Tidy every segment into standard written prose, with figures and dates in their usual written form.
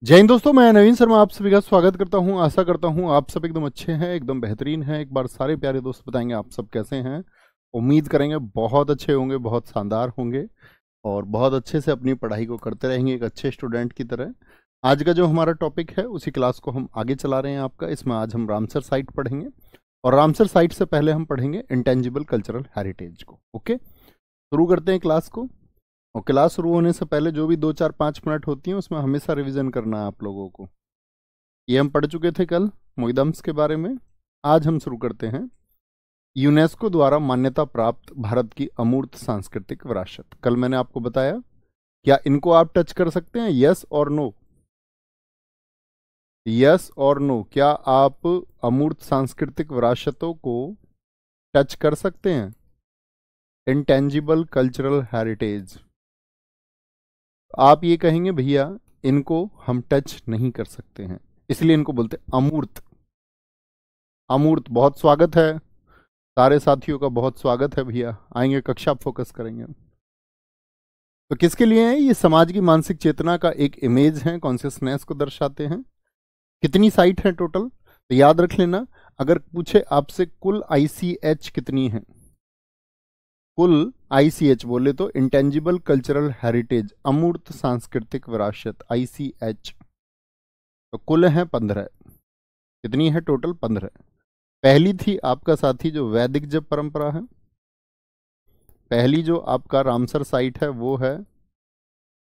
जय हिंद दोस्तों, मैं नवीन शर्मा आप सभी का स्वागत करता हूं। आशा करता हूं आप सब एकदम अच्छे हैं, एकदम बेहतरीन हैं। एक बार सारे प्यारे दोस्त बताएंगे आप सब कैसे हैं। उम्मीद करेंगे बहुत अच्छे होंगे, बहुत शानदार होंगे और बहुत अच्छे से अपनी पढ़ाई को करते रहेंगे एक अच्छे स्टूडेंट की तरह। आज का जो हमारा टॉपिक है उसी क्लास को हम आगे चला रहे हैं आपका। इसमें आज हम रामसर साइट पढ़ेंगे और रामसर साइट से पहले हम पढ़ेंगे इंटेंजिबल कल्चरल हेरिटेज को। ओके, शुरू करते हैं क्लास को। और क्लास शुरू होने से पहले जो भी 2 4 5 मिनट होती हैं उसमें हमेशा रिवीजन करना है आप लोगों को। ये हम पढ़ चुके थे कल मोइदम्स के बारे में। आज हम शुरू करते हैं यूनेस्को द्वारा मान्यता प्राप्त भारत की अमूर्त सांस्कृतिक विरासत। कल मैंने आपको बताया, क्या इनको आप टच कर सकते हैं? यस और नो, यस और नो। क्या आप अमूर्त सांस्कृतिक विरासतों को टच कर सकते हैं? Intangible cultural heritage. आप ये कहेंगे भैया इनको हम टच नहीं कर सकते हैं, इसलिए इनको बोलते हैं अमूर्त। अमूर्त। बहुत स्वागत है सारे साथियों का, बहुत स्वागत है भैया। आएंगे कक्षा फोकस करेंगे। तो किसके लिए है ये? समाज की मानसिक चेतना का एक इमेज है, कॉन्शियसनेस को दर्शाते हैं। कितनी साइट है टोटल? तो याद रख लेना, अगर पूछे आपसे कुल ICH कितनी है, कुल ICH बोले तो इंटेंजिबल कल्चरल हेरिटेज, अमूर्त सांस्कृतिक विरासत, ICH, तो कुल है 15। कितनी है टोटल? 15। पहली थी आपका साथी जो वैदिक जप परंपरा है। पहली जो आपका रामसर साइट है वो है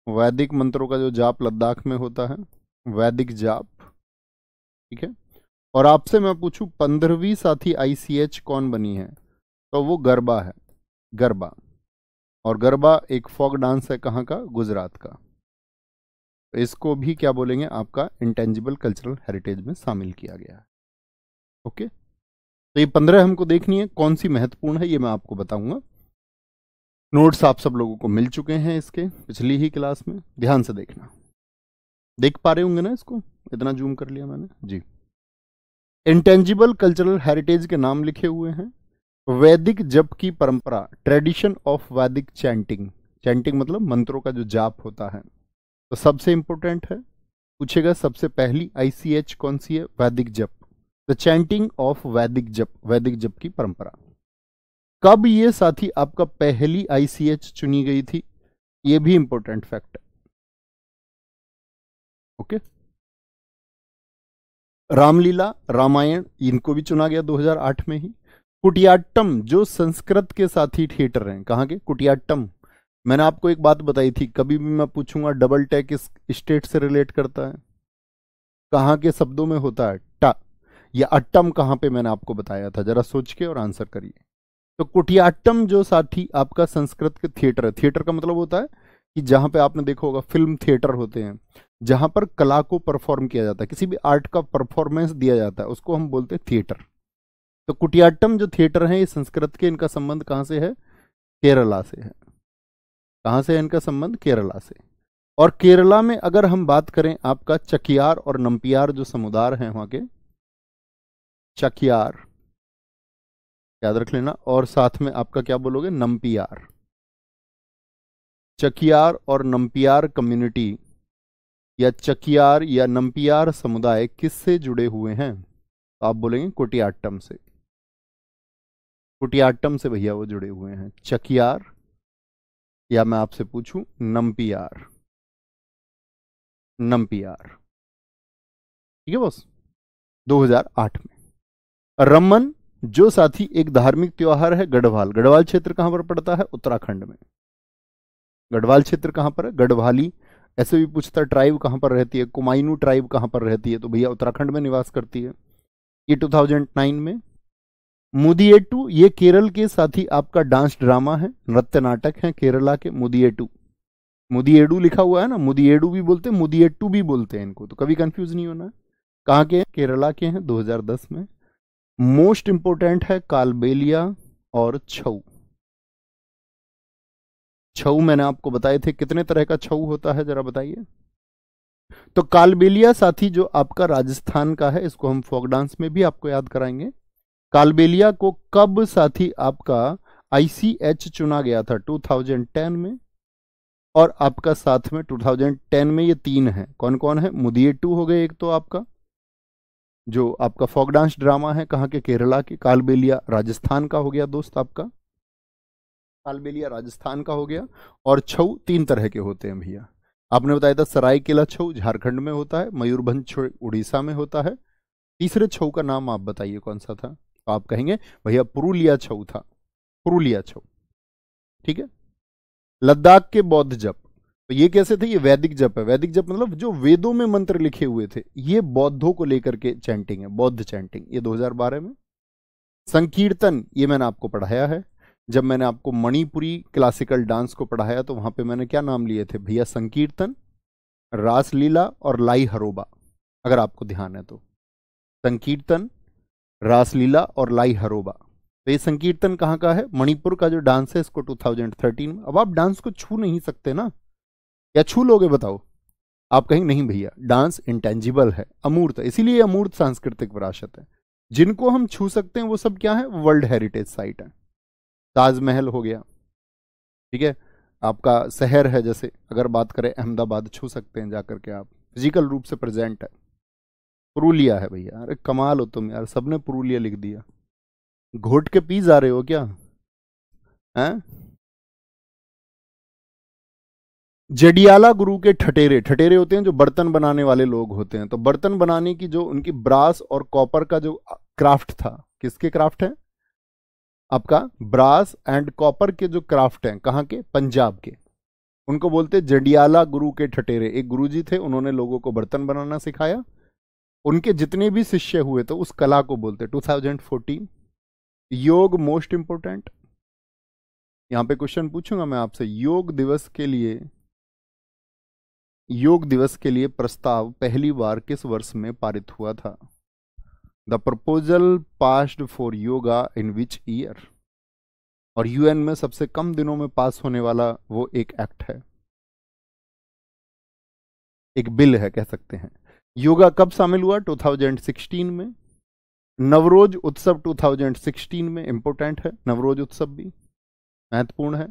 वैदिक मंत्रों का जो जाप लद्दाख में होता है, वैदिक जाप। ठीक है। और आपसे मैं पूछूं 15वीं साथी ICH कौन बनी है, तो वो गरबा है, गरबा। और गरबा एक फोक डांस है, कहाँ का? गुजरात का। तो इसको भी क्या बोलेंगे? आपका इंटेंजिबल कल्चरल हेरिटेज में शामिल किया गया है। ओके, तो ये 15 हमको देखनी है, कौन सी महत्वपूर्ण है ये मैं आपको बताऊंगा। नोट्स आप सब लोगों को मिल चुके हैं इसके पिछली ही क्लास में, ध्यान से देखना। देख पा रहे होंगे ना इसको? इतना जूम कर लिया मैंने जी। इंटेंजिबल कल्चरल हेरिटेज के नाम लिखे हुए हैं। वैदिक जप की परंपरा, ट्रेडिशन ऑफ वैदिक चैंटिंग। चैंटिंग मतलब मंत्रों का जो जाप होता है। तो सबसे इंपॉर्टेंट है, पूछेगा सबसे पहली ICH कौन सी है? वैदिक जप, द चैंटिंग ऑफ वैदिक जप, वैदिक जप की परंपरा। कब ये साथी आपका पहली ICH चुनी गई थी? ये भी इंपॉर्टेंट फैक्ट है। ओके, रामलीला, रामायण, इनको भी चुना गया 2008 में ही। कुटियाट्टम जो संस्कृत के साथी थिएटर हैं, कहाँ के? कुटियाट्टम। मैंने आपको एक बात बताई थी, कभी भी मैं पूछूंगा डबल टैग किस स्टेट से रिलेट करता है, कहाँ के शब्दों में होता है? टा या अट्टम कहाँ पे? मैंने आपको बताया था, जरा सोच के और आंसर करिए। तो कुटियाट्टम जो साथी आपका संस्कृत के थिएटर है। थिएटर का मतलब होता है कि जहां पे आपने देखा होगा फिल्म थिएटर होते हैं, जहां पर कला को परफॉर्म किया जाता है, किसी भी आर्ट का परफॉर्मेंस दिया जाता है, उसको हम बोलते हैं थिएटर। तो कुटियाट्टम जो थिएटर है ये संस्कृत के, इनका संबंध कहाँ से है? केरला से है। कहाँ से है इनका संबंध? केरला से। और केरला में अगर हम बात करें आपका चकियार और नंपियार जो समुदाय हैं वहां के, चकियार याद रख लेना, और साथ में आपका क्या बोलोगे? नंपियार। चकियार और नंपियार कम्युनिटी या चकियार या नंपियार समुदाय किससे जुड़े हुए हैं? तो आप बोलेंगे कुटियाट्टम से। कुटियाट्टम से भैया वो जुड़े हुए हैं। चकियार या मैं आपसे पूछूं नंपियार, नंपियार। ठीक है बस, 2008 में। रमन जो साथी एक धार्मिक त्योहार है, गढ़वाल। गढ़वाल क्षेत्र कहां पर पड़ता है? उत्तराखंड में। गढ़वाल क्षेत्र कहां पर है? गढ़वाली। ऐसे भी पूछता है ट्राइब कहां पर रहती है, कुमायूं ट्राइब कहां पर रहती है, तो भैया उत्तराखंड में निवास करती है। ये 2009 में। मुदियेटू ये केरल के साथी आपका डांस ड्रामा है, नृत्य नाटक है केरला के। मुदियेटू, मुदियेडू लिखा हुआ है ना, मुदियेडू भी बोलते हैं, मुदियेट्टू भी बोलते हैं इनको, तो कभी कंफ्यूज नहीं होना है। कहाँ के हैं? केरला के हैं, 2010 में। मोस्ट इंपोर्टेंट है कालबेलिया और छऊ। छऊ मैंने आपको बताए थे, कितने तरह का छऊ होता है जरा बताइए। तो कालबेलिया साथी जो आपका राजस्थान का है, इसको हम फोक डांस में भी आपको याद कराएंगे। कालबेलिया को कब साथी आपका ICH चुना गया था? 2010 में। और आपका साथ में 2010 में ये 3 है। कौन कौन है? मुदियट्टू हो गए एक तो आपका, जो आपका फोक डांस ड्रामा है, कहाँ के? केरला के। कालबेलिया राजस्थान का हो गया दोस्त आपका, कालबेलिया राजस्थान का हो गया। और छऊ 3 तरह के होते हैं भैया। आपने बताया था सरायकेला छऊ झारखंड में होता है, मयूरभंज छऊ उड़ीसा में होता है। तीसरे छऊ का नाम आप बताइए कौन सा था? तो आप कहेंगे भैया पुरुलिया छऊ था, पुरुलिया छऊ। ठीक है। लद्दाख के बौद्ध जप, तो ये कैसे थे? ये वैदिक जप है। वैदिक जप मतलब जो वेदों में मंत्र लिखे हुए थे, ये बौद्धों को लेकर के चैंटिंग है, बौद्ध चैंटिंग, ये 2012 में। संकीर्तन, ये मैंने आपको पढ़ाया है। जब मैंने आपको मणिपुरी क्लासिकल डांस को पढ़ाया तो वहां पे मैंने क्या नाम लिए थे भैया? संकीर्तन, रासलीला और लाई हरोबा, अगर आपको ध्यान है तो। संकीर्तन, रासलीला और लाई हरोबा। तो ये संकीर्तन कहाँ का है? मणिपुर का जो डांस है, इसको 2013 में। अब आप डांस को छू नहीं सकते ना, या छू लोगे बताओ? आप कहेंगे नहीं भैया, डांस इंटेंजिबल है, अमूर्त है, इसीलिए अमूर्त सांस्कृतिक विरासत है। जिनको हम छू सकते हैं वो सब क्या है? वर्ल्ड हेरिटेज साइट है। ताजमहल हो गया, ठीक है, आपका शहर है, जैसे अगर बात करें अहमदाबाद, छू सकते हैं जाकर के, आप फिजिकल रूप से प्रेजेंट है। पुरुलिया है भैया। अरे कमाल हो तुम यार, सबने पुरुलिया लिख दिया। घोट के पी जा रहे हो क्या? हैं? जडियाला गुरु के ठटेरे, ठटेरे होते हैं जो बर्तन बनाने वाले लोग होते हैं। तो बर्तन बनाने की जो उनकी ब्रास और कॉपर का जो क्राफ्ट था, किसके क्राफ्ट है? आपका ब्रास एंड कॉपर के जो क्राफ्ट हैं, कहाँ के? पंजाब के। उनको बोलते जडियाला गुरु के ठटेरे। एक गुरुजी थे, उन्होंने लोगों को बर्तन बनाना सिखाया। उनके जितने भी शिष्य हुए तो उस कला को बोलते। 2014 योग मोस्ट इंपोर्टेंट। यहां पे क्वेश्चन पूछूंगा मैं आपसे, योग दिवस के लिए प्रस्ताव पहली बार किस वर्ष में पारित हुआ था? The proposal passed for yoga in which year? और यूएन में सबसे कम दिनों में पास होने वाला वो एक एक्ट है, एक बिल है कह सकते हैं। योगा कब शामिल हुआ? 2016 में। नवरोज उत्सव 2016 में, इंपोर्टेंट है नवरोज उत्सव भी, महत्वपूर्ण है।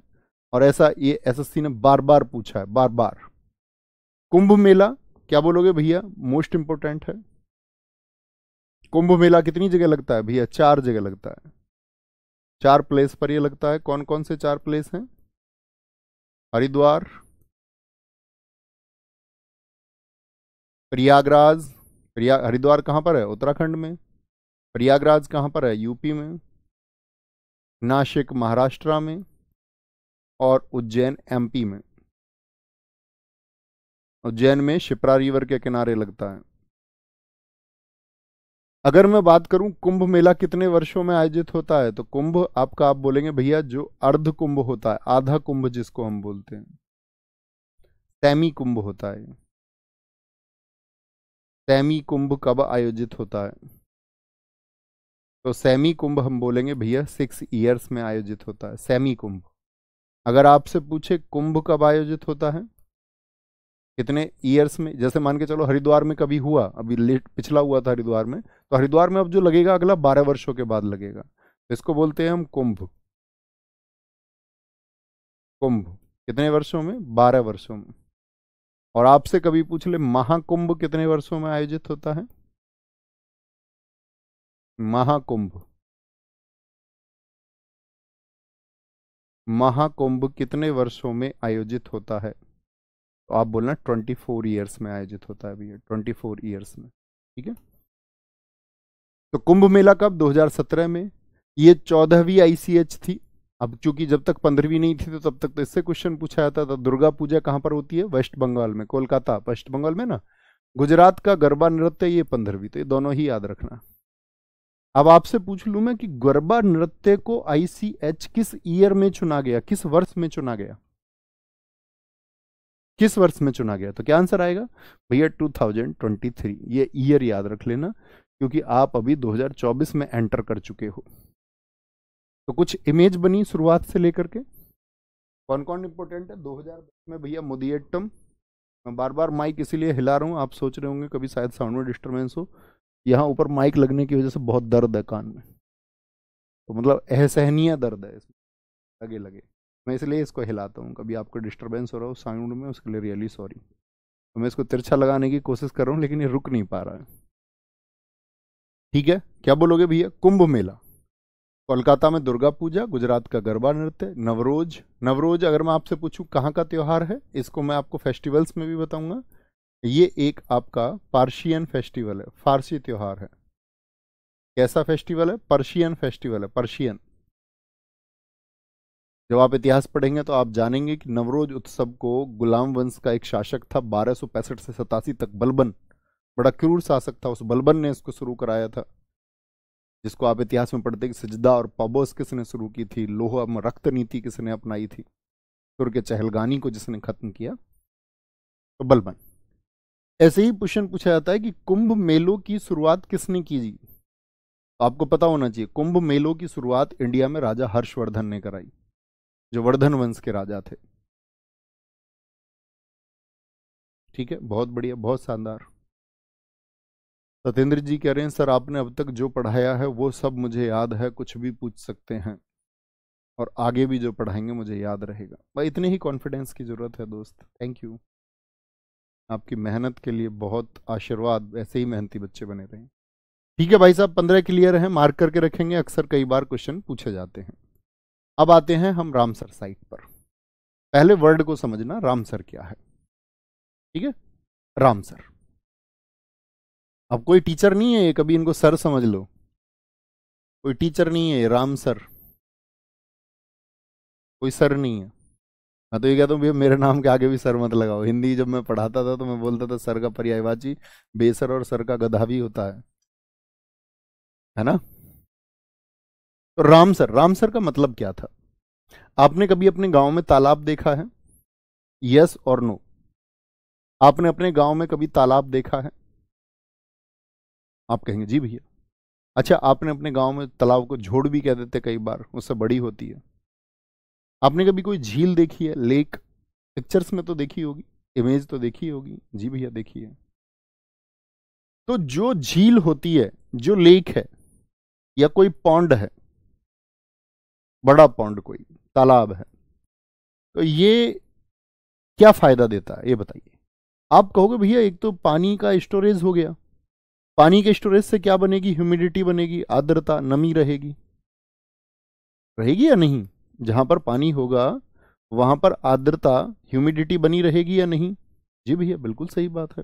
और ऐसा ये एसएससी ने बार बार पूछा है, बार बार। कुंभ मेला, क्या बोलोगे भैया? मोस्ट इंपोर्टेंट है। कुंभ मेला कितनी जगह लगता है भैया? 4 जगह लगता है, 4 प्लेस पर ये लगता है। कौन कौन से 4 प्लेस हैं? हरिद्वार, प्रयागराज। हरिद्वार कहां पर है? उत्तराखंड में। प्रयागराज कहां पर है? यूपी में। नासिक महाराष्ट्र में। और उज्जैन एमपी में। उज्जैन में शिप्रा रिवर के किनारे लगता है। अगर मैं बात करूं कुंभ मेला कितने वर्षों में आयोजित होता है, तो कुंभ आपका, आप बोलेंगे भैया जो अर्ध कुंभ होता है, आधा कुंभ जिसको हम बोलते हैं, सैमी कुंभ होता है। सैमी कुंभ कब आयोजित होता है? तो सैमी कुंभ हम बोलेंगे भैया 6 ईयर्स में आयोजित होता है, सैमी कुंभ। अगर आपसे पूछे कुंभ कब आयोजित होता है, कितने ईयर्स में, जैसे मान के चलो हरिद्वार में कभी हुआ, अभी लेट पिछला हुआ था हरिद्वार में, तो हरिद्वार में अब जो लगेगा अगला 12 वर्षों के बाद लगेगा, तो इसको बोलते हैं हम कुंभ। कुंभ कितने वर्षों में? 12 वर्षों में। और आपसे कभी पूछ ले महाकुंभ कितने वर्षों में आयोजित होता है? महाकुंभ, महाकुंभ कितने वर्षों में आयोजित होता है? तो आप बोलना 24 ईयर्स में आयोजित होता है भैया, 24 ईयर्स में। ठीक है। तो कुंभ मेला कब? 2017 में। ये 14वीं आईसीएच थी। अब चूंकि जब तक 15वीं नहीं थी तो तब तक तो इससे क्वेश्चन पूछा जाता था। दुर्गा पूजा कहां पर होती है? वेस्ट बंगाल में, कोलकाता वेस्ट बंगाल में ना। गुजरात का गरबा नृत्य ये 15वीं, तो ये दोनों ही याद रखना। अब आपसे पूछ लूं मैं कि गरबा नृत्य को आईसीएच किस ईयर में चुना गया, किस वर्ष में चुना गया, किस वर्ष में चुना गया? तो क्या आंसर आएगा भैया? 2023। ये ईयर याद रख लेना, क्योंकि आप अभी 2024 में एंटर कर चुके हो। तो कुछ इमेज बनी शुरुआत से लेकर के। कौन कौन इंपोर्टेंट है? 2010 में भैया मोदियट्टम। मैं बार बार माइक इसीलिए हिला रहा हूँ, आप सोच रहे होंगे कभी शायद साउंड में डिस्टर्बेंस हो। यहाँ ऊपर माइक लगने की वजह से बहुत दर्द है कान में, तो मतलब असहनीय दर्द है इसमें, लगे लगे। मैं इसलिए इसको हिलाता हूँ, कभी आपको डिस्टरबेंस हो रहा हो साउंड में, उसके लिए रियली सॉरी। तो मैं इसको तिरछा लगाने की कोशिश कर रहा हूँ लेकिन ये रुक नहीं पा रहा है। ठीक है, क्या बोलोगे भैया? कुंभ मेला, कोलकाता में दुर्गा पूजा, गुजरात का गरबा नृत्य, नवरोज। नवरोज अगर मैं आपसे पूछूं कहाँ का त्योहार है, इसको मैं आपको फेस्टिवल्स में भी बताऊंगा। ये एक आपका पार्शियन फेस्टिवल है, फारसी त्योहार है। कैसा फेस्टिवल है? पर्शियन फेस्टिवल है, पर्शियन। जब आप इतिहास पढ़ेंगे तो आप जानेंगे कि नवरोज उत्सव को गुलाम वंश का एक शासक था 1265 से 87 तक, बलबन, बड़ा क्रूर शासक था, उस बलबन ने इसको शुरू कराया था, जिसको आप इतिहास में पढ़ते हैं कि सजदा और पबोस किसने शुरू की थी, लोहा में रक्त नीति किसने अपनाई थी, तुर्क के चहलगानी को जिसने खत्म किया, तो बलबन। ऐसे ही क्वेश्चन पूछा जाता है कि कुंभ मेलों की शुरुआत किसने की जी? तो आपको पता होना चाहिए, कुंभ मेलों की शुरुआत इंडिया में राजा हर्षवर्धन ने कराई, जो वर्धन वंश के राजा थे। ठीक है, बहुत बढ़िया, बहुत शानदार। सत्येंद्र जी कह रहे हैं सर आपने अब तक जो पढ़ाया है वो सब मुझे याद है, कुछ भी पूछ सकते हैं और आगे भी जो पढ़ाएंगे मुझे याद रहेगा। भाई इतने ही कॉन्फिडेंस की जरूरत है दोस्त, थैंक यू। आपकी मेहनत के लिए बहुत आशीर्वाद, ऐसे ही मेहनती बच्चे बने रहें। ठीक है भाई साहब, 15 क्लियर है, मार्क करके रखेंगे, अक्सर कई बार क्वेश्चन पूछे जाते हैं। अब आते हैं हम रामसर साइट पर। पहले वर्ड को समझना, रामसर क्या है। ठीक है, रामसर। अब कोई टीचर नहीं है ये, कभी इनको सर समझ लो, कोई टीचर नहीं है, रामसर, कोई सर नहीं है। मैं तो ये कहता हूँ भैया मेरे नाम के आगे भी सर मत लगाओ। हिंदी जब मैं पढ़ाता था तो मैं बोलता था सर का पर्यायवाची बेसर और सर का गधा भी होता है ना। तो रामसर, रामसर का मतलब क्या था? आपने कभी अपने गांव में तालाब देखा है? यस और नो? आपने अपने गांव में कभी तालाब देखा है? आप कहेंगे जी भैया। अच्छा, आपने अपने गांव में तालाब को झोड़ भी कह देते कई बार, उससे बड़ी होती है। आपने कभी कोई झील देखी है, लेक? पिक्चर्स में तो देखी होगी, इमेज तो देखी होगी, जी भैया देखी है। तो जो झील होती है, जो लेक है या कोई पॉन्ड है, बड़ा पॉन्ड कोई तालाब है, तो ये क्या फायदा देता है ये बताइए। आप कहोगे भैया एक तो पानी का स्टोरेज हो गया, पानी के स्टोरेज से क्या बनेगी? ह्यूमिडिटी बनेगी, आर्द्रता, नमी रहेगी, रहेगी या नहीं? जहां पर पानी होगा वहां पर आर्द्रता, ह्यूमिडिटी बनी रहेगी या नहीं? जी भैया बिल्कुल सही बात है।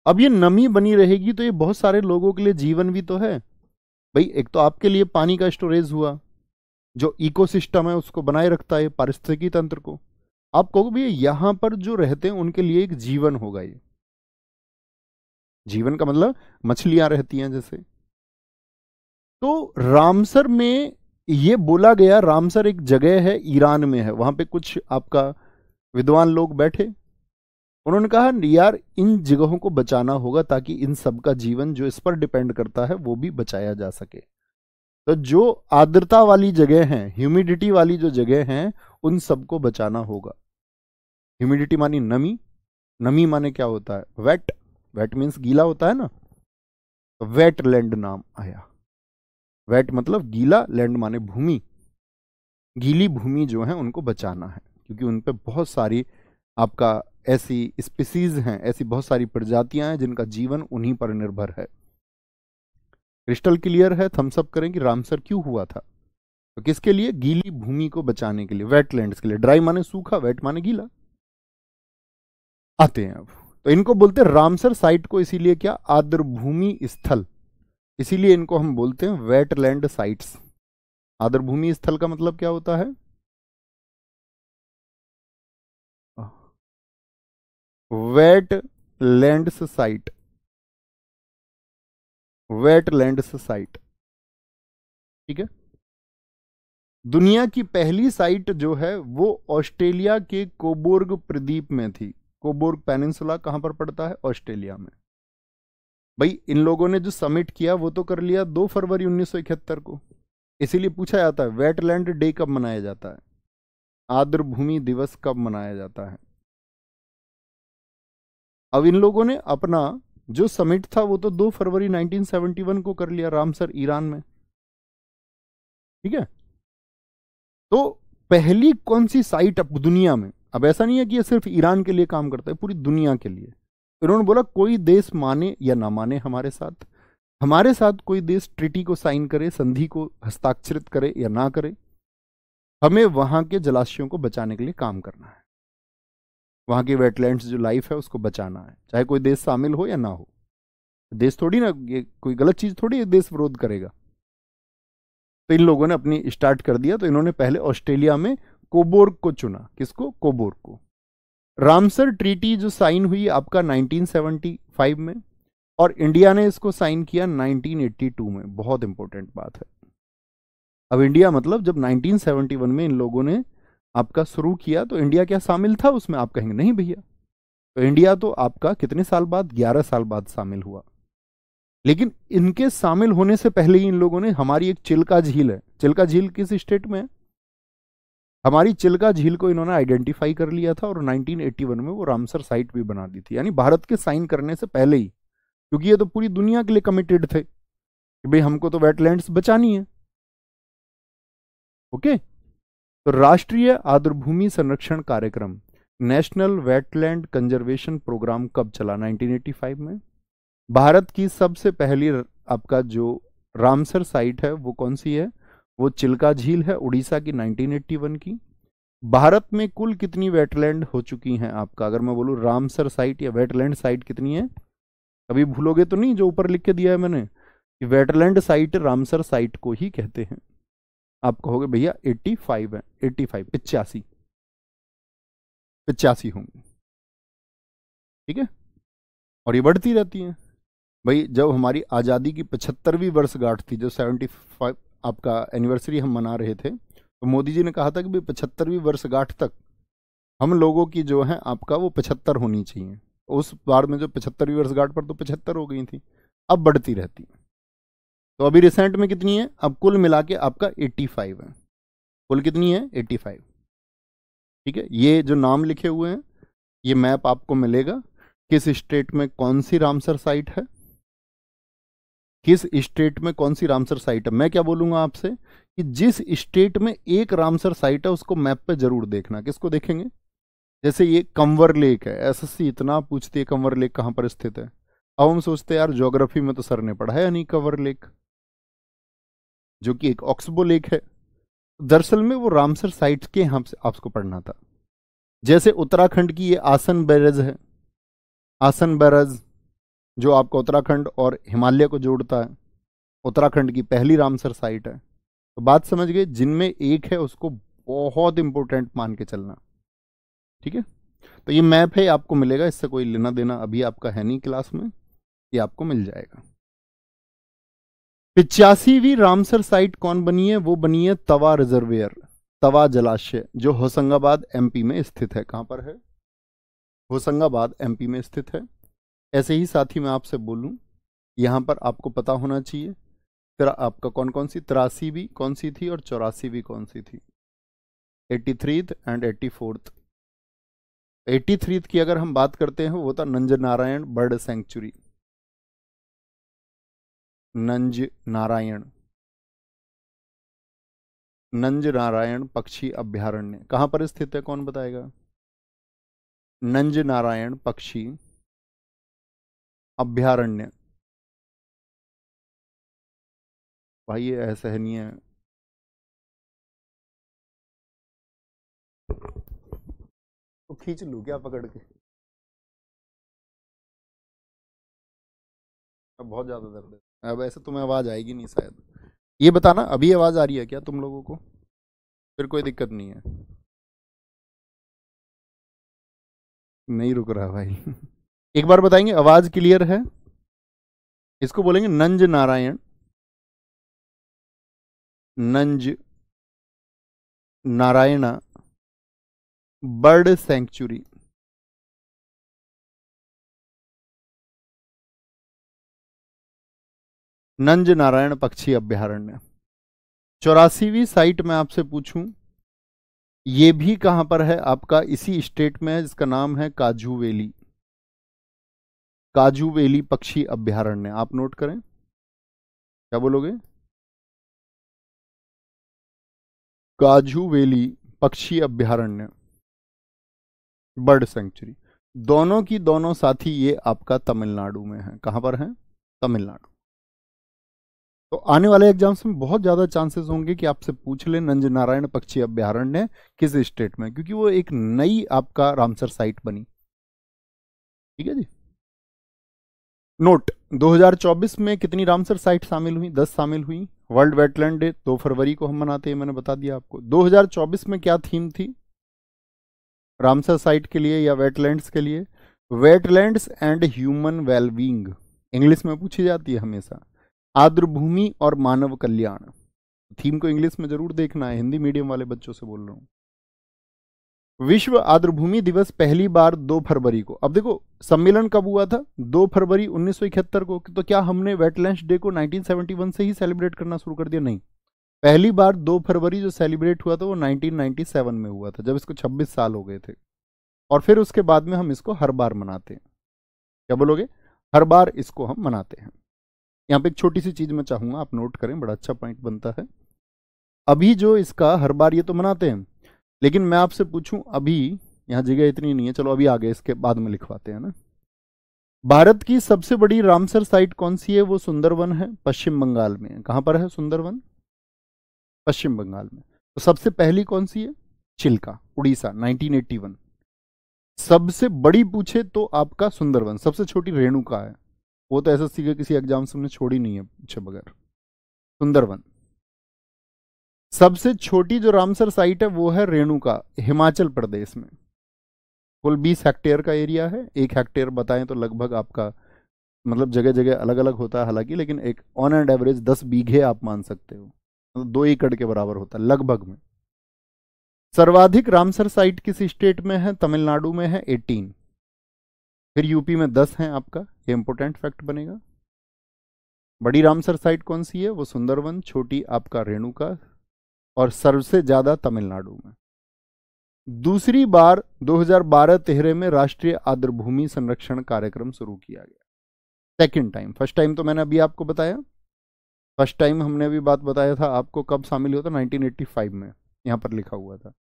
अब ये नमी बनी रहेगी तो ये बहुत सारे लोगों के लिए जीवन भी तो है भाई। एक तो आपके लिए पानी का स्टोरेज हुआ, जो इकोसिस्टम है उसको बनाए रखता है, पारिस्थितिकी तंत्र को। आप कहोगे भैया यहां पर जो रहते हैं उनके लिए एक जीवन होगा। ये जीवन का मतलब मछलियां रहती हैं जैसे। तो रामसर में ये बोला गया, रामसर एक जगह है, ईरान में है, वहां पे कुछ आपका विद्वान लोग बैठे, उन्होंने कहा यार इन जगहों को बचाना होगा ताकि इन सब का जीवन जो इस पर डिपेंड करता है वो भी बचाया जा सके। तो जो आर्द्रता वाली जगह हैं, ह्यूमिडिटी वाली जो जगह हैं, उन सबको बचाना होगा। ह्यूमिडिटी मानी नमी, नमी माने क्या होता है? वेट, वेट मीन्स गीला होता है ना, तो वेट लैंड नाम आया। वेट मतलब गीला, लैंड माने भूमि, गीली भूमि जो है उनको बचाना है, क्योंकि उन पे बहुत सारी आपका ऐसी स्पीसीज हैं, ऐसी बहुत सारी प्रजातियां हैं जिनका जीवन उन्हीं पर निर्भर है। क्रिस्टल क्लियर है? थम्स अप करें कि रामसर क्यों हुआ था? तो किसके लिए? गीली भूमि को बचाने के लिए, वेटलैंड्स के लिए। ड्राई माने सूखा, वेट माने गीला। आते हैं अब, तो इनको बोलते हैं रामसर साइट को इसीलिए क्या? आर्द्र भूमि स्थल, इसीलिए इनको हम बोलते हैं वेटलैंड साइट्स। आर्द्र भूमि स्थल का मतलब क्या होता है? Wetlands site, wetlands site. ठीक है, दुनिया की पहली साइट जो है वो ऑस्ट्रेलिया के कोबोर्ग प्रदीप में थी। कोबोर्ग पेनिनसुला कहां पर पड़ता है? ऑस्ट्रेलिया में। भाई इन लोगों ने जो समिट किया वो तो कर लिया 2 फरवरी 1971 को, इसीलिए पूछा जाता है वेटलैंड डे कब मनाया जाता है, आर्द्र भूमि दिवस कब मनाया जाता है। अब इन लोगों ने अपना जो समिट था वो तो 2 फरवरी 1971 को कर लिया, रामसर ईरान में। ठीक है, तो पहली कौन सी साइट अब दुनिया में, अब ऐसा नहीं है कि ये सिर्फ ईरान के लिए काम करता है, पूरी दुनिया के लिए। इन्होंने बोला कोई देश माने या ना माने हमारे साथ कोई देश ट्रीटी को साइन करे, संधि को हस्ताक्षरित करे या ना करे, हमें वहां के जलाशयों को बचाने के लिए काम करना है। वहां की वेटलैंड्स जो लाइफ है उसको बचाना है, चाहे कोई देश शामिल हो या ना हो। देश थोड़ी ना, ये कोई गलत चीज थोड़ी देश विरोध करेगा। तो इन लोगों ने अपनी स्टार्ट कर दिया। तो इन्होंने पहले ऑस्ट्रेलिया में कोबोर्ग को चुना। किसको? कोबोर्ग को। रामसर ट्रीटी जो साइन हुई आपका 1975 में, और इंडिया ने इसको साइन किया 1982 में। बहुत इंपॉर्टेंट बात है। अब इंडिया मतलब जब 1971 में इन लोगों ने आपका शुरू किया तो इंडिया क्या शामिल था उसमें? आप कहेंगे नहीं भैया। तो इंडिया तो आपका कितने साल बाद? 11 साल बाद शामिल हुआ। लेकिन इनके शामिल होने से पहले ही इन लोगों ने, हमारी एक चिल्का झील है, चिल्का झील किस स्टेट में है? हमारी चिल्का झील को इन्होंने आइडेंटिफाई कर लिया था और 1981 में वो रामसर साइट भी बना दी थी, यानी भारत के साइन करने से पहले ही, क्योंकि ये तो पूरी दुनिया के लिए कमिटेड थे कि भाई हमको तो वेटलैंड्स बचानी है। ओके। तो राष्ट्रीय आर्द्रभूमि संरक्षण कार्यक्रम, नेशनल वेटलैंड कंजर्वेशन प्रोग्राम कब चला? 1985 में। भारत की सबसे पहली आपका जो रामसर साइट है वो कौन सी है? वो चिल्का झील है, उड़ीसा की, 1981 की। भारत में कुल कितनी वेटलैंड हो चुकी हैं आपका, अगर मैं बोलूं रामसर साइट या वेटलैंड साइट कितनी है? कभी भूलोगे तो नहीं जो ऊपर लिख के दिया है मैंने कि वेटलैंड साइट रामसर साइट को ही कहते हैं। आप कहोगे भैया 85 है, 85 85 होंगे, ठीक है। और ये बढ़ती रहती है भाई। जब हमारी आज़ादी की 75वीं वर्षगांठ थी, जो 75 आपका एनिवर्सरी हम मना रहे थे, तो मोदी जी ने कहा था कि भाई 75वीं वर्षगांठ तक हम लोगों की जो है आपका वो 75 होनी चाहिए। उस बार में जो 75वीं वर्षगांठ पर तो 75 हो गई थी, अब बढ़ती रहती है। तो अभी रिसेंट में कितनी है? अब कुल मिला के आपका 85 है। कुल कितनी है? 85। ठीक है। ये जो नाम लिखे हुए हैं, ये मैप आपको मिलेगा किस स्टेट में कौन सी रामसर साइट है, किस स्टेट में कौन सी रामसर साइट है। मैं क्या बोलूंगा आपसे कि जिस स्टेट में एक रामसर साइट है उसको मैप पे जरूर देखना। किसको देखेंगे? जैसे ये कंवर लेक है, एसएससी इतना पूछती है कंवर लेक कहां पर स्थित है। अब हम सोचते हैं यार ज्योग्राफी में तो सर ने पढ़ा है नहीं कंवर लेक, जो कि एक ऑक्सबो लेक है। दरअसल में वो रामसर साइट के यहां से आपको पढ़ना था। जैसे उत्तराखंड की ये आसन बैरज है, आसन बैरज जो आपका उत्तराखंड और हिमालय को जोड़ता है, उत्तराखंड की पहली रामसर साइट है। तो बात समझ गए, जिनमें एक है उसको बहुत इंपॉर्टेंट मान के चलना, ठीक है। तो ये मैप है, आपको मिलेगा, इससे कोई लेना देना अभी आपका है नहीं क्लास में, ये आपको मिल जाएगा। 85वीं रामसर साइट कौन बनी है? वो बनी है तवा रिजर्वेयर, तवा जलाशय, जो होशंगाबाद एमपी में स्थित है। कहां पर है? होशंगाबाद एमपी में स्थित है। ऐसे ही साथी मैं आपसे बोलूं, यहां पर आपको पता होना चाहिए आपका कौन कौन सी 83वीं कौन सी थी और 84वीं कौन सी थी। 83th and 84th। 83th की अगर हम बात करते हैं वो था नंज नारायण बर्ड सेंचुरी, नंज नारायण, नंज नारायण पक्षी अभ्यारण्य कहां पर स्थित है? कौन बताएगा? नंज नारायण पक्षी अभ्यारण्य। भाई ये असहनीय है। तो खींच लूं क्या पकड़ के? अब बहुत ज्यादा दर्द है। अब ऐसे तुम्हें आवाज आएगी नहीं शायद। ये बताना अभी आवाज आ रही है क्या तुम लोगों को? फिर कोई दिक्कत नहीं है। नहीं रुक रहा भाई। एक बार बताएंगे आवाज क्लियर है? इसको बोलेंगे नंज नारायण, नंज नारायणा बर्ड सेंचुरी। नंज नारायण पक्षी अभ्यारण्य। 84वीं साइट में आपसे पूछूं, ये भी कहां पर है? आपका इसी स्टेट में है, जिसका नाम है काजू वैली, काजू वैली पक्षी अभ्यारण्य। आप नोट करें, क्या बोलोगे? काजू वैली पक्षी अभ्यारण्य, बर्ड सेंचुरी, दोनों की दोनों साथी ये आपका तमिलनाडु में है। कहां पर है? तमिलनाडु। तो आने वाले एग्जाम्स में बहुत ज्यादा चांसेस होंगे कि आपसे पूछ ले नंज नारायण पक्षी अभ्यारण्य किस स्टेट में, क्योंकि वो एक नई आपका रामसर साइट बनी। ठीक है जी। नोट, 2024 में कितनी रामसर साइट शामिल हुई? 10 शामिल हुई। वर्ल्ड वेटलैंड डे 2 फरवरी को हम मनाते हैं, मैंने बता दिया आपको। 2024 में क्या थीम थी रामसर साइट के लिए या वेटलैंड्स के लिए? Wetlands and human wellbeing, English में पूछी जाती है हमेशा। आर्द्रभूमि और मानव कल्याण। थीम को इंग्लिश में जरूर देखना है, हिंदी मीडियम वाले बच्चों से बोल रहा हूं। विश्व आर्द्रभूमि दिवस पहली बार 2 फरवरी को। अब देखो सम्मेलन कब हुआ था? 2 फरवरी 1971 को। तो क्या हमने वेटलैंड्स डे को 1971 से ही सेलिब्रेट करना शुरू कर दिया? नहीं, पहली बार 2 फरवरी जो सेलिब्रेट हुआ था वो 1997 में हुआ था, जब इसको 26 साल हो गए थे। और फिर उसके बाद में हम इसको हर बार मनाते हैं। क्या बोलोगे? हर बार इसको हम मनाते हैं। यहाँ पे एक छोटी सी चीज मैं चाहूंगा आप नोट करें, बड़ा अच्छा पॉइंट बनता है। अभी जो इसका हर बार ये तो मनाते हैं, लेकिन मैं आपसे पूछूं, अभी यहाँ जगह इतनी नहीं है, चलो अभी आगे इसके बाद में लिखवाते हैं ना। भारत की सबसे बड़ी रामसर साइट कौन सी है? वो सुंदरवन है, पश्चिम बंगाल में। कहां पर है सुंदरवन? पश्चिम बंगाल में। तो सबसे पहली कौन सी है? चिल्का, उड़ीसा, 1981। सबसे बड़ी पूछे तो आपका सुंदरवन, सबसे छोटी रेणुका है। वो तो एसएससी के किसी एग्जाम से हमने छोड़ी नहीं है पूछे बगैर। सुंदरवन। सबसे छोटी जो रामसर साइट है वो है रेणुका, हिमाचल प्रदेश में। कुल 20 हेक्टेयर का एरिया है। 1 हेक्टेयर बताएं तो लगभग आपका, मतलब जगह जगह अलग अलग होता है हालांकि, लेकिन एक ऑन एंड एवरेज 10 बीघे आप मान सकते हो, मतलब 2 एकड़ के बराबर होता है लगभग में। सर्वाधिक रामसर साइट किस स्टेट में है? तमिलनाडु में है 18। फिर यूपी में 10 है आपका, ये इंपोर्टेंट फैक्ट बनेगा। बड़ी रामसर साइट कौन सी है? वो सुंदरवन, छोटी आपका रेणुका, और सबसे ज्यादा तमिलनाडु में। दूसरी बार 2012-13 में राष्ट्रीय आर्द्रभूमि संरक्षण कार्यक्रम शुरू किया गया। सेकंड टाइम, फर्स्ट टाइम तो मैंने अभी आपको बताया, फर्स्ट टाइम हमने अभी बात बताया था आपको कब शामिल हुआ था, 1985 में, यहां पर लिखा हुआ था।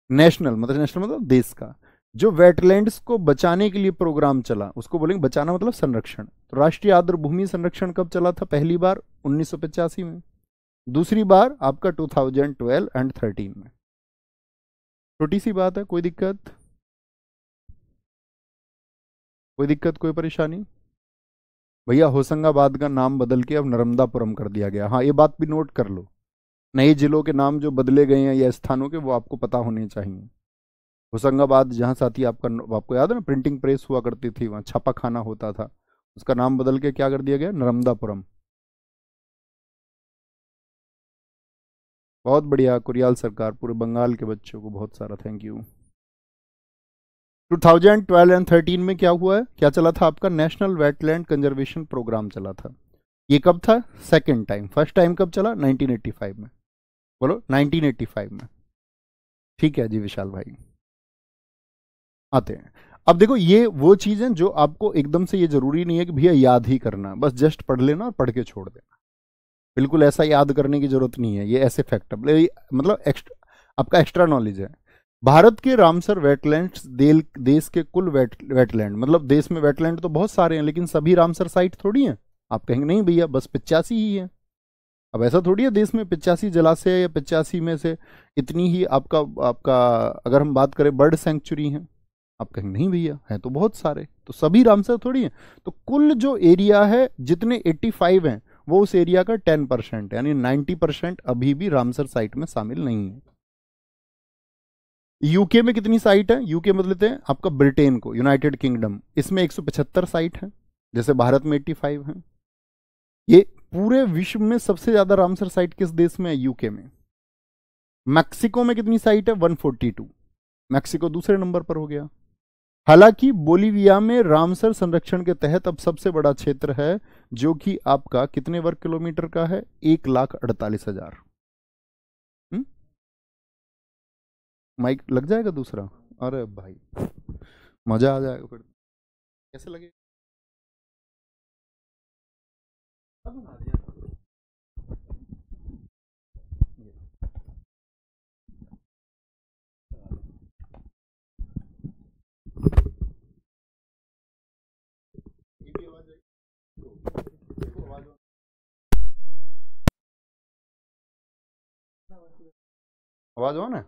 नेशनल मतलब देश का जो वेटलैंड्स को बचाने के लिए प्रोग्राम चला, उसको बोलेंगे बचाना मतलब संरक्षण। तो राष्ट्रीय आर्द्रभूमि संरक्षण कब चला था? पहली बार 1985 में, दूसरी बार आपका 2012 एंड 13 में। छोटी सी बात है, कोई दिक्कत? कोई दिक्कत, कोई परेशानी? भैया होशंगाबाद का नाम बदल के अब नर्मदापुरम कर दिया गया। हाँ, ये बात भी नोट कर लो, नए जिलों के नाम जो बदले गए हैं या स्थानों के, वो आपको पता होने चाहिए। होशंगाबाद जहाँ साथी आपका, आपको याद है ना प्रिंटिंग प्रेस हुआ करती थी, वहाँ छापा खाना होता था, उसका नाम बदल के क्या कर दिया गया? नर्मदापुरम। बहुत बढ़िया कुरियाल सरकार, पूरे बंगाल के बच्चों को बहुत सारा थैंक यू। 2012 एंड 13 में क्या हुआ है? क्या चला था आपका? नेशनल वेटलैंड कंजर्वेशन प्रोग्राम चला था। ये कब था? Second time. फर्स्ट टाइम कब चला? 1985 में। बोलो 1985 में। ठीक है जी विशाल भाई, आते हैं। अब देखो ये वो चीजें जो आपको एकदम से, ये जरूरी नहीं है कि भैया याद ही करना, बस जस्ट पढ़ लेना और पढ़ के छोड़ देना। बिल्कुल ऐसा याद करने की जरूरत नहीं है, ये ऐसे फैक्ट मतलब आपका एक्स्ट्रा नॉलेज है। भारत के रामसर वेटलैंड्स देश के कुल वेटलैंड, मतलब देश में वेटलैंड तो बहुत सारे हैं, लेकिन सभी रामसर साइट थोड़ी हैं। आप कहेंगे नहीं भैया बस 85 ही है। अब ऐसा थोड़ी है देश में 85 जलाशय या 85 में से इतनी ही आपका आपका अगर हम बात करें बर्ड सेंचुरी है। आप कहेंगे नहीं भैया है तो बहुत सारे, तो सभी रामसर थोड़ी है। तो कुल जो एरिया है जितने 85 हैं वो उस एरिया का 10% है, यानी 90% अभी भी रामसर साइट में शामिल नहीं है। यूके में कितनी साइट है? यूके मतलब लेते हैं आपका ब्रिटेन को, यूनाइटेड किंगडम, इसमें 175 साइट है, जैसे भारत में 85 है। ये पूरे विश्व में सबसे ज्यादा रामसर साइट किस देश में है? यूके में। मैक्सिको में कितनी साइट है? 142। मैक्सिको दूसरे नंबर पर हो गया। हालांकि बोलीविया में रामसर संरक्षण के तहत अब सबसे बड़ा क्षेत्र है, जो कि आपका कितने वर्ग किलोमीटर का है? 1,48,000। माइक लग जाएगा दूसरा? अरे भाई मजा आ जाएगा फिर। कैसे लगे? आवाज ऑन है?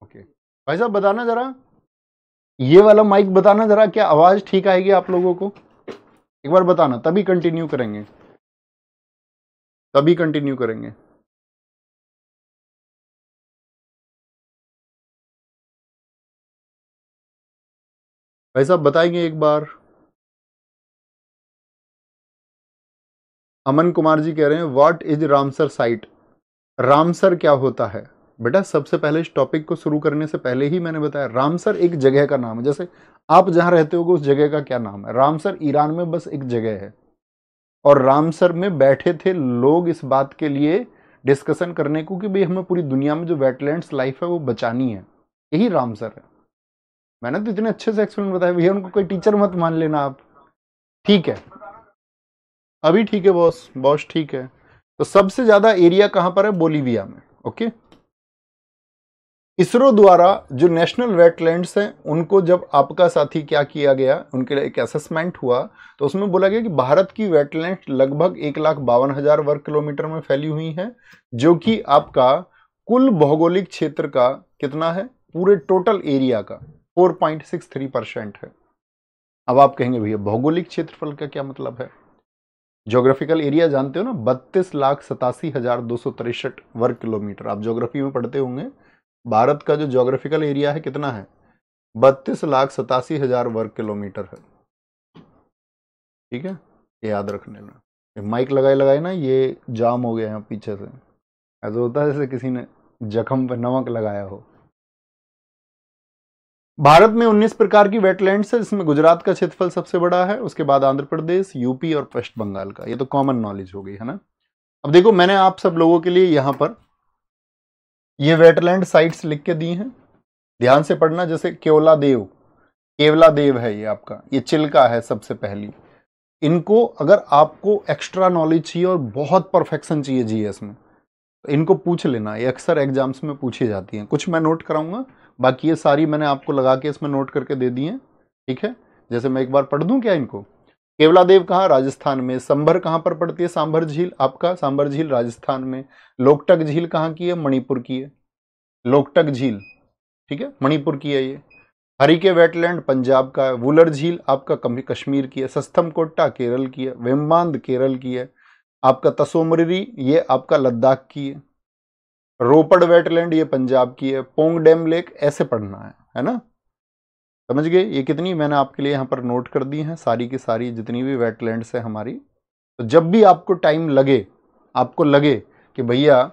ओके भाई साहब बताना जरा, ये वाला माइक बताना जरा, क्या आवाज ठीक आएगी आप लोगों को? एक बार बताना, तभी कंटिन्यू करेंगे, तभी कंटिन्यू करेंगे। भाई साहब बताएंगे एक बार। अमन कुमार जी कह रहे हैं what is Ramsar site. Ramsar क्या होता है? बेटा सबसे पहले इस टॉपिक को शुरू करने से पहले ही मैंने बताया, रामसर एक जगह का नाम है। जैसे आप जहां रहते होगे उस जगह का क्या नाम है? रामसर ईरान में बस एक जगह है, और रामसर में बैठे थे लोग इस बात के लिए डिस्कशन करने को कि भाई हमें पूरी दुनिया में जो वेटलैंड्स लाइफ है वो बचानी है। यही रामसर है। मैंने तो इतने अच्छे से एक्सप्लेन बताया भैया, उनको कोई टीचर मत मान लेना आप। ठीक है, अभी ठीक है बॉस, बॉस ठीक है। तो सबसे ज्यादा एरिया कहां पर है? बोलीविया में। ओके, इसरो द्वारा जो नेशनल वेटलैंड्स हैं उनको जब आपका साथी क्या किया गया, उनके लिए एक असेसमेंट हुआ, तो उसमें बोला गया कि भारत की वेटलैंड लगभग 1,52,000 वर्ग किलोमीटर में फैली हुई है, जो कि आपका कुल भौगोलिक क्षेत्र का कितना है? पूरे टोटल एरिया का 4.63% है। अब आप कहेंगे भैया भौगोलिक क्षेत्रफल का क्या मतलब है? ज्योग्राफिकल एरिया जानते हो ना, 32,87,263 वर्ग किलोमीटर। आप ज्योग्राफी में पढ़ते होंगे, भारत का जो ज्योग्राफिकल एरिया है कितना है? 32,87,000 वर्ग किलोमीटर है। ठीक है, ये याद रख लेना। माइक लगाए लगाए ना ये जाम हो गया है पीछे से, ऐसा होता है जैसे किसी ने जख्म पर नमक लगाया हो। भारत में 19 प्रकार की वेटलैंड्स है, जिसमें गुजरात का क्षेत्रफल सबसे बड़ा है, उसके बाद आंध्र प्रदेश, यूपी और पश्चिम बंगाल का। ये तो कॉमन नॉलेज हो गई है ना। अब देखो मैंने आप सब लोगों के लिए यहां पर ये वेटलैंड साइट्स लिख के दी हैं, ध्यान से पढ़ना। जैसे केवला देव, केवला देव है ये आपका, ये चिल्का है सबसे पहली। इनको अगर आपको एक्स्ट्रा नॉलेज चाहिए और बहुत परफेक्शन चाहिए जीएस में, तो इनको पूछ लेना, ये अक्सर एग्जाम्स में पूछी जाती हैं। कुछ मैं नोट कराऊंगा, बाकी ये सारी मैंने आपको लगा के इसमें नोट करके दे दी हैं। ठीक है, जैसे मैं एक बार पढ़ दूं क्या इनको? केवला देव कहाँ? राजस्थान में। संभर कहाँ पर पड़ती है? सांभर झील, आपका सांभर झील राजस्थान में। लोकटक झील कहाँ की है? मणिपुर की है, लोकटक झील। ठीक है, मणिपुर की है ये। हरिके वेटलैंड पंजाब का है। वुलर झील आपका कश्मीर की है। सस्थम कोट्टा केरल की है। वेम्बांद केरल की है। आपका तसोमरी ये आपका लद्दाख की है। रोपड़ वेटलैंड ये पंजाब की है। पोंग डैम लेक, ऐसे पढ़ना है ना? समझ गए? ये कितनी मैंने आपके लिए यहाँ पर नोट कर दी हैं, सारी की सारी जितनी भी वेटलैंड्स है हमारी। तो जब भी आपको टाइम लगे, आपको लगे कि भैया